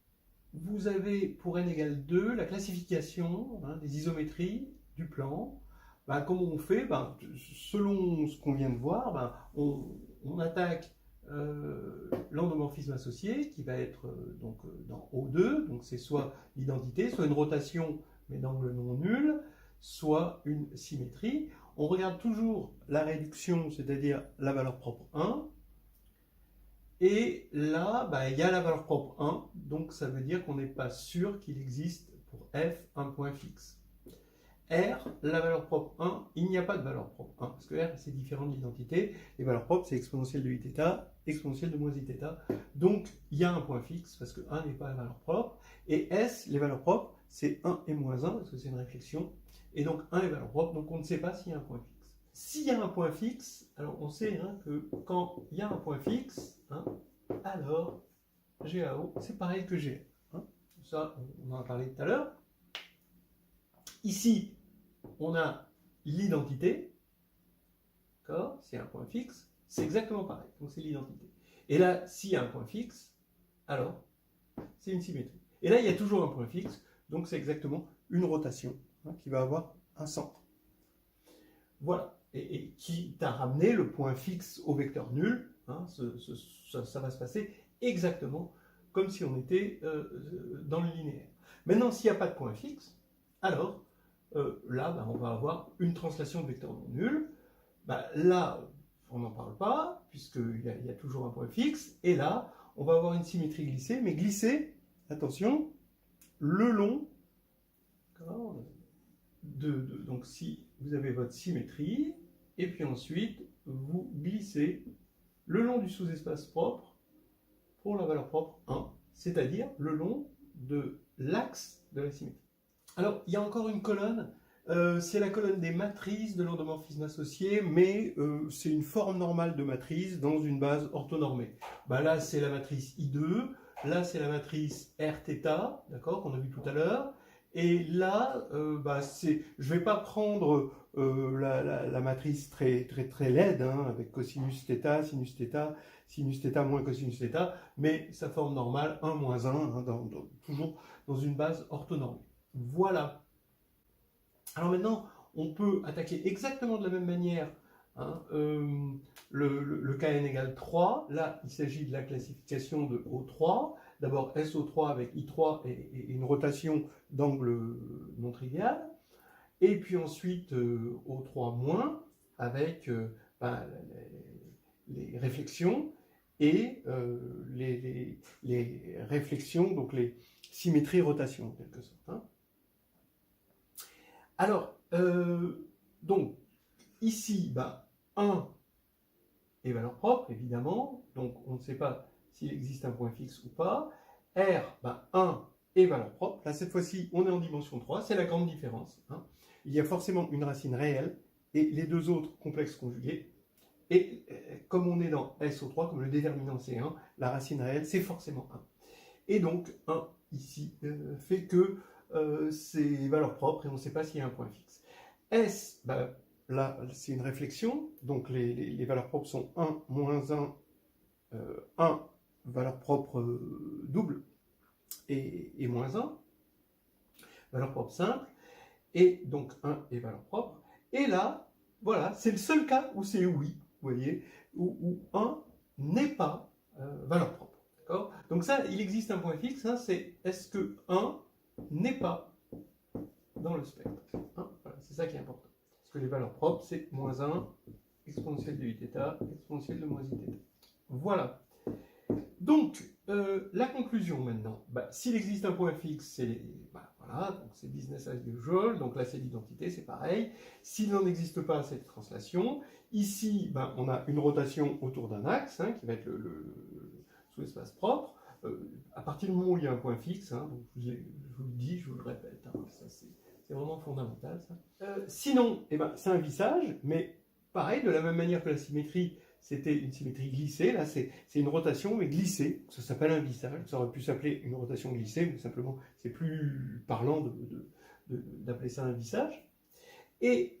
vous avez pour n égale 2 la classification hein, des isométries du plan. Ben, comment on fait ben, selon ce qu'on vient de voir, ben, on attaque l'endomorphisme associé qui va être donc, dans O2, donc c'est soit l'identité, soit une rotation mais d'angle non nul, soit une symétrie. On regarde toujours la réduction, c'est-à-dire la valeur propre 1. Et là, bah, il y a la valeur propre 1, donc ça veut dire qu'on n'est pas sûr qu'il existe pour f un point fixe. R, la valeur propre 1, il n'y a pas de valeur propre 1, parce que R, c'est différent de l'identité. Les valeurs propres, c'est exponentielle de iθ, exponentielle de moins iθ. Donc, il y a un point fixe, parce que 1 n'est pas la valeur propre. Et S, les valeurs propres, c'est 1 et moins 1, parce que c'est une réflexion. Et donc, 1 est valeur propre, donc on ne sait pas s'il y a un point fixe. S'il y a un point fixe, alors on sait hein, que quand il y a un point fixe, hein, alors GAO, c'est pareil que G. Hein. Ça, on en a parlé tout à l'heure. Ici, on a l'identité, d'accord, s'il y a un point fixe, c'est exactement pareil, donc c'est l'identité. Et là, s'il y a un point fixe, alors, c'est une symétrie. Et là, il y a toujours un point fixe, donc c'est exactement une rotation hein, qui va avoir un centre. Voilà, et qui t'a ramené le point fixe au vecteur nul, hein, ça va se passer exactement comme si on était dans le linéaire. Maintenant, s'il n'y a pas de point fixe, alors, là, bah, on va avoir une translation de vecteur non nul. Bah, là, on n'en parle pas, puisqu'il y a toujours un point fixe. Et là, on va avoir une symétrie glissée, mais glissée, attention, le long. Donc, si vous avez votre symétrie, et puis ensuite, vous glissez le long du sous-espace propre pour la valeur propre 1, c'est-à-dire le long de l'axe de la symétrie. Alors, il y a encore une colonne, c'est la colonne des matrices de l'endomorphisme associé, mais c'est une forme normale de matrice dans une base orthonormée. Bah, là, c'est la matrice I2, là, c'est la matrice Rθ, d'accord, qu'on a vu tout à l'heure, et là, bah, je ne vais pas prendre la matrice très laide, hein, avec cosinus θ, sinus θ moins cosinus θ, mais sa forme normale, 1 moins 1, hein, toujours dans une base orthonormée. Voilà. Alors maintenant, on peut attaquer exactement de la même manière hein, le Kn égale 3. Là, il s'agit de la classification de O3. D'abord SO3 avec I3 et une rotation d'angle non trivial. Et puis ensuite O3- avec ben, les réflexions et les réflexions, donc les symétries rotation en quelque sorte. Hein. Alors, donc, ici, bah, 1 est valeur propre, évidemment, donc on ne sait pas s'il existe un point fixe ou pas. R, bah, 1 est valeur propre. Là, cette fois-ci, on est en dimension 3, c'est la grande différence. Hein. Il y a forcément une racine réelle, et les deux autres complexes conjugués. Et comme on est dans SO3, comme le déterminant c'est 1, la racine réelle, c'est forcément 1. Et donc, 1, ici, fait que c'est valeur propre et on ne sait pas s'il y a un point fixe. S, bah, là, c'est une réflexion, donc les valeurs propres sont 1, moins 1, 1, valeur propre double, et moins 1, valeur propre simple, et donc 1 est valeur propre. Et là, voilà, c'est le seul cas où c'est oui, vous voyez, où 1 n'est pas valeur propre. Donc ça, il existe un point fixe, hein, c'est est-ce que 1 n'est pas dans le spectre. Hein, voilà, c'est ça qui est important. Parce que les valeurs propres, c'est moins 1, exponentielle de iθ, exponentielle de moins iθ. Voilà. Donc, la conclusion maintenant. Bah, s'il existe un point fixe, c'est voilà, donc c'est business as usual. Donc là, c'est l'identité, c'est pareil. S'il n'en existe pas, c'est translation. Ici, bah, on a une rotation autour d'un axe, hein, qui va être le sous-espace propre. À partir du moment où il y a un point fixe, hein, donc je vous le dis, je vous le répète, hein, ça C'est vraiment fondamental, ça. Sinon, eh ben, c'est un vissage, mais pareil, de la même manière que la symétrie, c'était une symétrie glissée. Là, c'est une rotation, mais glissée. Ça s'appelle un vissage. Ça aurait pu s'appeler une rotation glissée, mais simplement, c'est plus parlant d'appeler ça un vissage. Et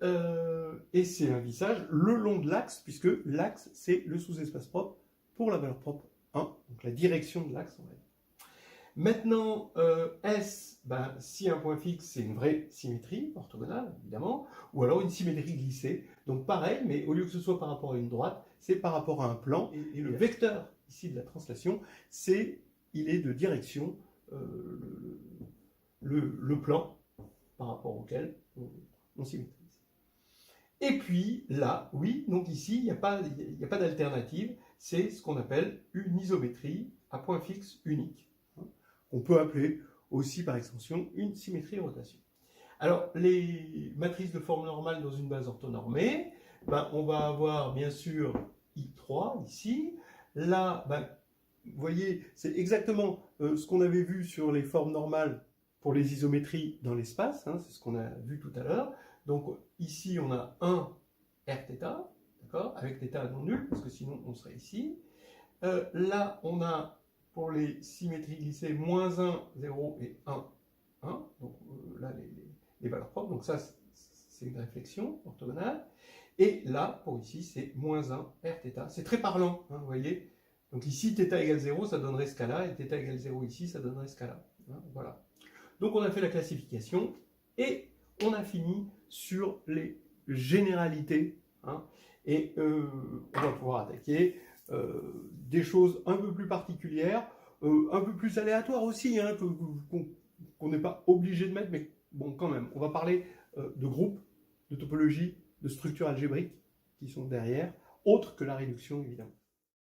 c'est un vissage le long de l'axe, puisque l'axe, c'est le sous-espace propre pour la valeur propre 1, donc la direction de l'axe, on va dire. Maintenant, S, ben, si un point fixe, c'est une vraie symétrie orthogonale, évidemment, ou alors une symétrie glissée. Donc pareil, mais au lieu que ce soit par rapport à une droite, c'est par rapport à un plan. Et le vecteur, ici, de la translation, il est de direction, le plan par rapport auquel on symétrise. Et puis là, oui, donc ici, il n'y a pas d'alternative, c'est ce qu'on appelle une isométrie à point fixe unique. On peut appeler aussi par extension une symétrie rotation. Alors, les matrices de forme normale dans une base orthonormée, ben, on va avoir bien sûr I3 ici. Là, ben, vous voyez, c'est exactement ce qu'on avait vu sur les formes normales pour les isométries dans l'espace, hein, c'est ce qu'on a vu tout à l'heure. Donc ici, on a 1 Rθ, d'accord, avec θ non nul, parce que sinon on serait ici. Là, on a pour les symétries glissées, moins 1, 0 et 1, 1. Donc là, les valeurs propres. Donc ça, c'est une réflexion orthogonale. Et là, pour ici, c'est moins 1 Rθ. C'est très parlant, hein, vous voyez. Donc ici, θ égale 0, ça donnerait ce cas-là, et θ égale 0 ici, ça donnerait ce cas-là. Hein, voilà. Donc on a fait la classification, et on a fini sur les généralités. Hein, et on va pouvoir attaquer des choses un peu plus particulières, un peu plus aléatoires aussi, hein, qu'on n'est pas obligé de mettre, mais bon, quand même. On va parler de groupes, de topologie, de structures algébriques qui sont derrière, autres que la réduction, évidemment.